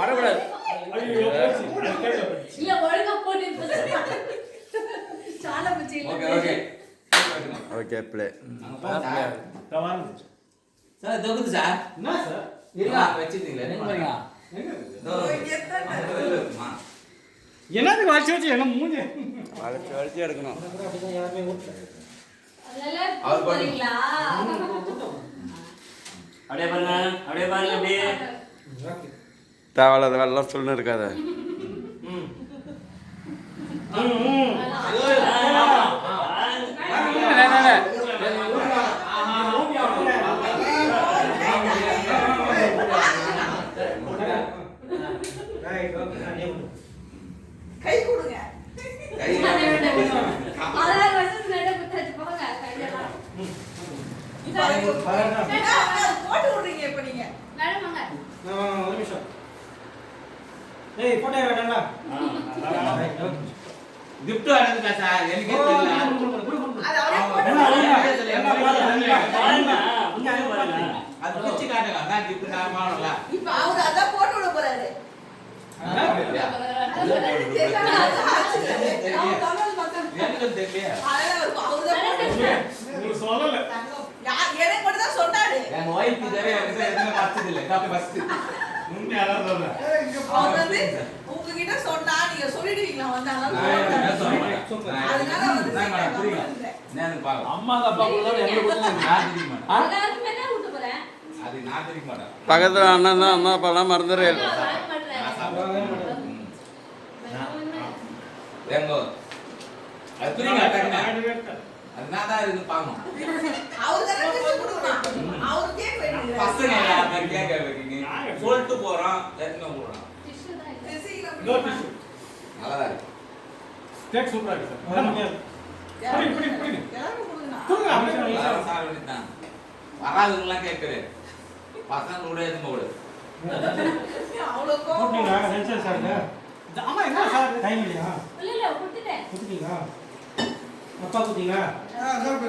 வரக்கூடாது. Okay play. Sir தொகுது sir. என்ன சார்? இருக்கா வெச்சிட்டீங்களா? நீங்க பாருங்க. என்னது வாட்சி வச்சு என்ன மூஞ்சி வளைச்சு எடுக்கணும். அவர் போறீங்களா? அப்படியே பாருங்க, அப்படியே பாருங்க, அப்படியே. தேவையில்லாத வேலைலாம் சொல்லணும் இருக்காத. கை கொடுங்க. கை போட்டு விடுறீங்க இப்ப நீங்க. ஒரு நிமிஷம். ஏய் போட்டோ எடுடா. gift வாங்குங்க சார். எனக்கே தெரியல. அது அப்படியே அது கிச்சி காட்டுங்க. நான் gift நான் வாங்கல. இப்ப அவர் அத போட்டு விட போறாரு. எனக்கு தெரியல. நீ சொல்லல. எனக்கு மட்டும் தான் சொன்னாரு. என் வைஃப் இதவே எனக்கு எதுமே பார்த்தது இல்ல. Copy first. உண்மை அதான் சொல்றேன். அவர் வந்து உங்ககிட்ட சொன்னா நீங்க சொல்லிடுவீங்களா வந்து அதனால வந்து நான் பாக்க அம்மா அப்பா கூட எங்க கொடுத்தீங்க நான் தெரிய மாட்டேன். எல்லாருமே தான் ஊத்த போறேன். அது நான் தெரிய மாட்டேன். பக்கத்துல அண்ணன் தான் அம்மா அப்பாலாம் மறந்துடுறே. எங்கோ அது புரியுங்க டக்குனு. அது நான் தான் இது பாக்கணும். அவர் தான பேசி கொடுக்கணும். அவர் கேக் வேணுங்க. பசங்க எல்லாரும் கேக்க வைக்கீங்க. சொல்லிட்டு போறோம். எத்தனை போறோம். கோ டிஷ்யூ. நல்லா இருக்கு. டேக் சூப்பரா இருக்கு சார். புடி எல்லாரும் கொடுங்க. கொடுங்க. சார் வந்துட்டான். வராதவங்கலாம் கேக்குறேன். பசங்க கூட எதுவும் போடு. அவ்வளோ கோவம். போட்டீங்களா? நென்சல் சார்ங்க. ஆமா என்ன சார் டைம் இல்லையா? இல்ல கொடுத்துட்டேன். கொடுத்தீங்களா? அப்பா கொடுத்தீங்களா? சார்